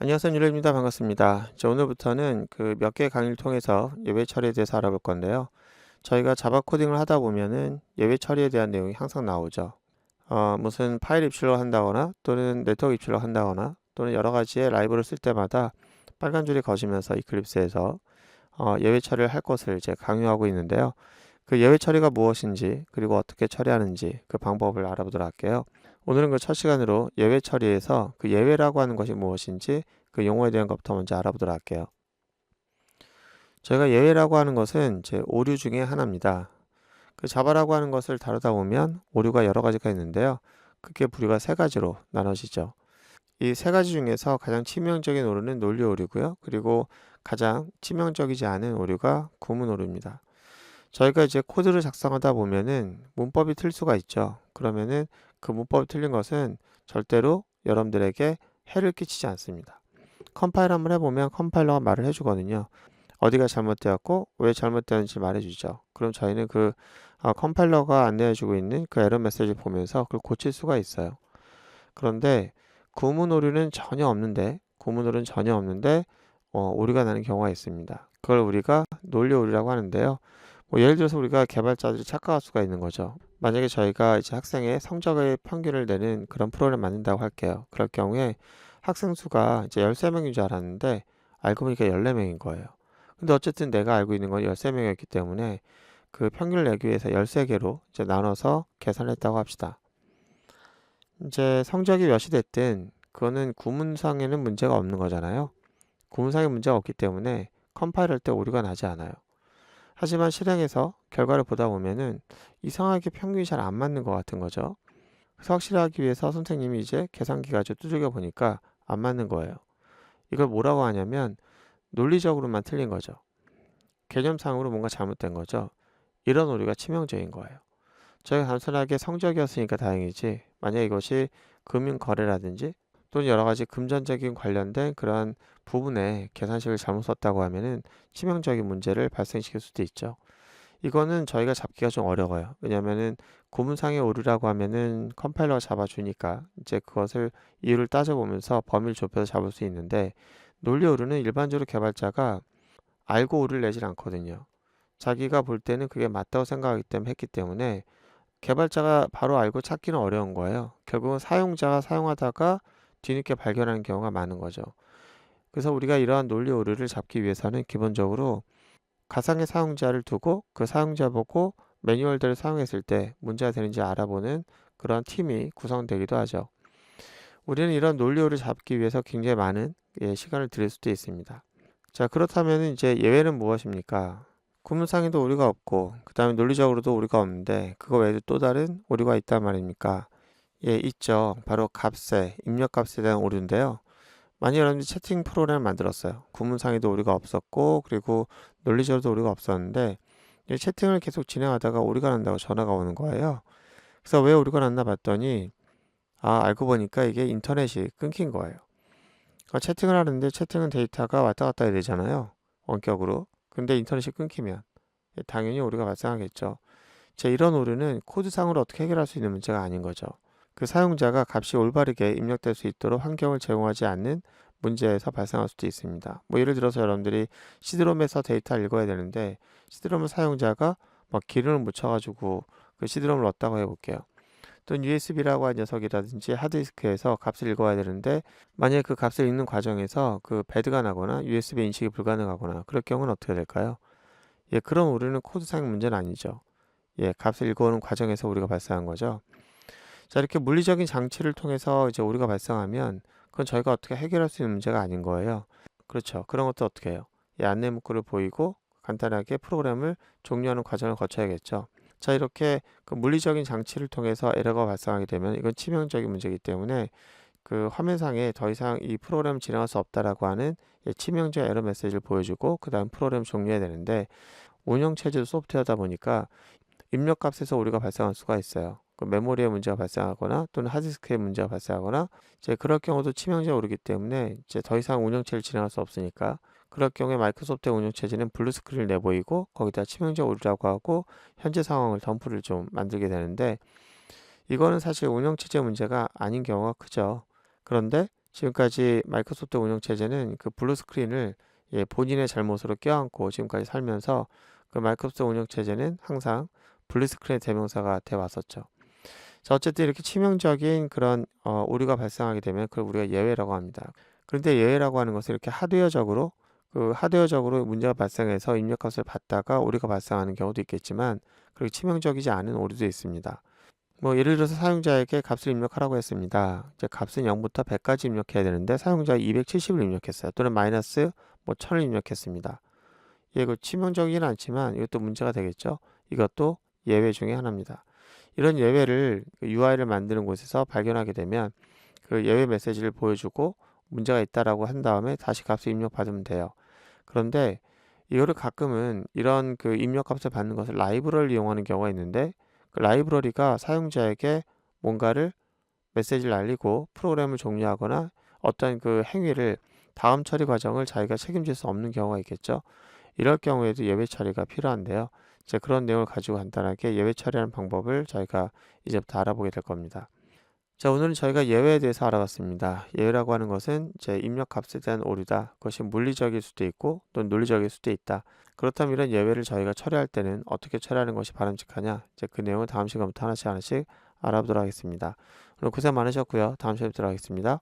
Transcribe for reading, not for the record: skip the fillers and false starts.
안녕하세요. 유료입니다. 반갑습니다. 오늘부터는 그 몇 개의 강의를 통해서 예외 처리에 대해서 알아볼 건데요. 저희가 자바 코딩을 하다 보면은 예외 처리에 대한 내용이 항상 나오죠. 무슨 파일 입출을 한다거나 또는 네트워크 입출을 한다거나 또는 여러 가지의 라이브러를 쓸 때마다 빨간 줄이 거지면서 이클립스에서 예외 처리를 할 것을 이제 강요하고 있는데요. 그 예외 처리가 무엇인지 그리고 어떻게 처리하는지 그 방법을 알아보도록 할게요. 오늘은 그 첫 시간으로 예외 처리에서 그 예외라고 하는 것이 무엇인지 그 용어에 대한 것부터 먼저 알아보도록 할게요. 저희가 예외라고 하는 것은 이제 오류 중에 하나입니다. 그 자바라고 하는 것을 다루다 보면 오류가 여러 가지가 있는데요. 크게 부류가 세 가지로 나눠지죠. 이 세 가지 중에서 가장 치명적인 오류는 논리 오류고요. 그리고 가장 치명적이지 않은 오류가 구문 오류입니다. 저희가 이제 코드를 작성하다 보면은 문법이 틀 수가 있죠. 그러면은 그 문법이 틀린 것은 절대로 여러분들에게 해를 끼치지 않습니다. 컴파일 한번 해보면 컴파일러가 말을 해주거든요. 어디가 잘못되었고 왜 잘못되었는지 말해주죠. 그럼 저희는 그 컴파일러가 안내해주고 있는 그 에러 메시지를 보면서 그걸 고칠 수가 있어요. 그런데 구문 오류는 전혀 없는데 오류가 나는 경우가 있습니다. 그걸 우리가 논리 오류라고 하는데요. 예를 들어서 우리가 개발자들이 착각할 수가 있는 거죠. 만약에 저희가 이제 학생의 성적의 평균을 내는 그런 프로그램을 만든다고 할게요. 그럴 경우에 학생 수가 이제 13명인 줄 알았는데 알고 보니까 14명인 거예요. 근데 어쨌든 내가 알고 있는 건 13명이었기 때문에 그 평균을 내기 위해서 13개로 이제 나눠서 계산했다고 합시다. 이제 성적이 몇이 됐든 그거는 구문상에는 문제가 없는 거잖아요. 구문상에 문제가 없기 때문에 컴파일할 때 오류가 나지 않아요. 하지만 실행해서 결과를 보다 보면은 이상하게 평균이 잘 안 맞는 것 같은 거죠. 그래서 확실하기 위해서 선생님이 이제 계산기 가지고 두들겨 보니까 안 맞는 거예요. 이걸 뭐라고 하냐면 논리적으로만 틀린 거죠. 개념상으로 뭔가 잘못된 거죠. 이런 오류가 치명적인 거예요. 저희가 단순하게 성적이었으니까 다행이지 만약 이것이 금융거래라든지 또는 여러 가지 금전적인 관련된 그러한 부분에 계산식을 잘못 썼다고 하면은 치명적인 문제를 발생시킬 수도 있죠. 이거는 저희가 잡기가 좀 어려워요. 왜냐면은 구문상의 오류라고 하면은 컴파일러가 잡아주니까 이제 그것을 이유를 따져보면서 범위를 좁혀서 잡을 수 있는데 논리 오류는 일반적으로 개발자가 알고 오류를 내질 않거든요. 자기가 볼 때는 그게 맞다고 생각하기 때문에 했기 때문에 개발자가 바로 알고 찾기는 어려운 거예요. 결국은 사용자가 사용하다가 뒤늦게 발견하는 경우가 많은 거죠. 그래서 우리가 이러한 논리 오류를 잡기 위해서는 기본적으로 가상의 사용자를 두고 그 사용자 보고 매뉴얼들을 사용했을 때 문제가 되는지 알아보는 그런 팀이 구성되기도 하죠. 우리는 이런 논리 오류를 잡기 위해서 굉장히 많은 시간을 들일 수도 있습니다. 자, 그렇다면 이제 예외는 무엇입니까? 구문상에도 오류가 없고 그 다음에 논리적으로도 오류가 없는데 그거 외에도 또 다른 오류가 있단 말입니까? 예, 있죠. 바로 값에 입력값에 대한 오류인데요. 만약 여러분들이 채팅 프로그램을 만들었어요. 구문상에도 오류가 없었고 그리고 논리적으로도 오류가 없었는데 이 채팅을 계속 진행하다가 오류가 난다고 전화가 오는 거예요. 그래서 왜 오류가 났나 봤더니 알고 보니까 이게 인터넷이 끊긴 거예요. 채팅을 하는데 채팅은 데이터가 왔다 갔다 해야 되잖아요. 원격으로. 근데 인터넷이 끊기면 당연히 오류가 발생하겠죠. 이런 오류는 코드상으로 어떻게 해결할 수 있는 문제가 아닌 거죠. 그 사용자가 값이 올바르게 입력될 수 있도록 환경을 제공하지 않는 문제에서 발생할 수도 있습니다. 예를 들어서 여러분들이 CD롬에서 데이터를 읽어야 되는데 CD롬을 사용자가 막 기름을 묻혀가지고 그 CD롬을 넣었다고 해볼게요. 또는 USB라고 한 녀석이라든지 하드디스크에서 값을 읽어야 되는데 만약에 그 값을 읽는 과정에서 그 배드가 나거나 USB 인식이 불가능하거나 그럴 경우는 어떻게 될까요? 예, 그런 오류는 코드상 문제는 아니죠. 예, 값을 읽어오는 과정에서 오류가 발생한 거죠. 자, 이렇게 물리적인 장치를 통해서 이제 오류가 발생하면 그건 저희가 어떻게 해결할 수 있는 문제가 아닌 거예요. 그렇죠. 그런 것도 어떻게 해요? 이 안내 문구를 보이고 간단하게 프로그램을 종료하는 과정을 거쳐야겠죠. 자, 이렇게 그 물리적인 장치를 통해서 에러가 발생하게 되면 이건 치명적인 문제이기 때문에 그 화면상에 더 이상 이 프로그램을 진행할 수 없다라고 하는 치명적 에러 메시지를 보여주고 그 다음 프로그램 종료해야 되는데 운영체제도 소프트웨어다 보니까 입력값에서 오류가 발생할 수가 있어요. 그 메모리에 문제가 발생하거나 또는 하드디스크에 문제가 발생하거나 이제 그럴 경우도 치명적으로 오르기 때문에 이제 더 이상 운영체를 진행할 수 없으니까 그럴 경우에 마이크로소프트의 운영체제는 블루 스크린을 내보이고 거기다 치명적 오류라고 하고 현재 상황을 덤프를 좀 만들게 되는데 이거는 사실 운영체제 문제가 아닌 경우가 크죠. 그런데 지금까지 마이크로소프트 운영체제는 그 블루 스크린을 본인의 잘못으로 껴안고 지금까지 살면서 그 마이크로소프트 운영체제는 항상 블루 스크린의 대명사가 돼 왔었죠. 자, 어쨌든 이렇게 치명적인 그런 오류가 발생하게 되면 그걸 우리가 예외라고 합니다. 그런데 예외라고 하는 것은 이렇게 하드웨어적으로 문제가 발생해서 입력값을 받다가 오류가 발생하는 경우도 있겠지만 그렇게 치명적이지 않은 오류도 있습니다. 뭐 예를 들어서 사용자에게 값을 입력하라고 했습니다. 이제 값은 0부터 100까지 입력해야 되는데 사용자가 270을 입력했어요. 또는 마이너스 1000을 입력했습니다. 그 치명적이진 않지만 이것도 문제가 되겠죠. 이것도 예외 중에 하나입니다. 이런 예외를 UI를 만드는 곳에서 발견하게 되면 그 예외 메시지를 보여주고 문제가 있다라고 한 다음에 다시 값을 입력받으면 돼요. 그런데 이거를 가끔은 이런 그 입력값을 받는 것을 라이브러리를 이용하는 경우가 있는데 그 라이브러리가 사용자에게 뭔가를 메시지를 날리고 프로그램을 종료하거나 어떤 그 행위를 다음 처리 과정을 자기가 책임질 수 없는 경우가 있겠죠. 이럴 경우에도 예외 처리가 필요한데요. 이제 그런 내용을 가지고 간단하게 예외 처리하는 방법을 저희가 이제부터 알아보게 될 겁니다. 자, 오늘은 저희가 예외에 대해서 알아봤습니다. 예외라고 하는 것은 제 입력 값에 대한 오류다. 그것이 물리적일 수도 있고 또는 논리적일 수도 있다. 그렇다면 이런 예외를 저희가 처리할 때는 어떻게 처리하는 것이 바람직하냐? 이제 그 내용을 다음 시간부터 하나씩 알아보도록 하겠습니다. 오늘 고생 많으셨고요. 다음 시간에 뵙도록 하겠습니다.